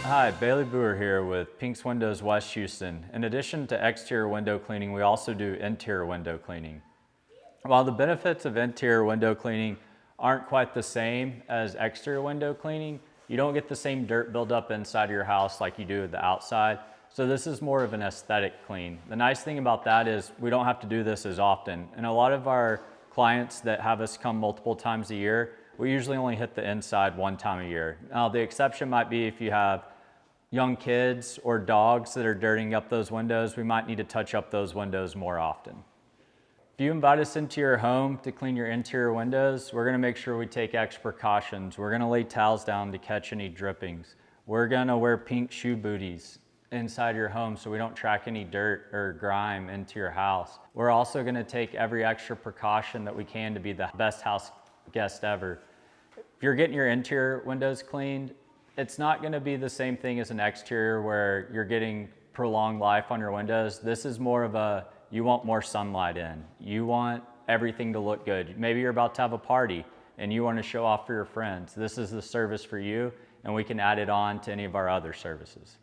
Hi, Bailey Brewer here with Pink's Windows West Houston. In addition to exterior window cleaning, we also do interior window cleaning. While the benefits of interior window cleaning aren't quite the same as exterior window cleaning, you don't get the same dirt buildup inside of your house like you do at the outside. So this is more of an aesthetic clean. The nice thing about that is we don't have to do this as often. And a lot of our clients that have us come multiple times a year, we usually only hit the inside one time a year. Now the exception might be if you have young kids or dogs that are dirtying up those windows, we might need to touch up those windows more often. If you invite us into your home to clean your interior windows, we're gonna make sure we take extra precautions. We're gonna lay towels down to catch any drippings. We're gonna wear pink shoe booties inside your home so we don't track any dirt or grime into your house. We're also gonna take every extra precaution that we can to be the best house guest ever. If you're getting your interior windows cleaned, it's not gonna be the same thing as an exterior where you're getting prolonged life on your windows. This is more of a, you want more sunlight in. You want everything to look good. Maybe you're about to have a party and you wanna show off for your friends. This is the service for you, and we can add it on to any of our other services.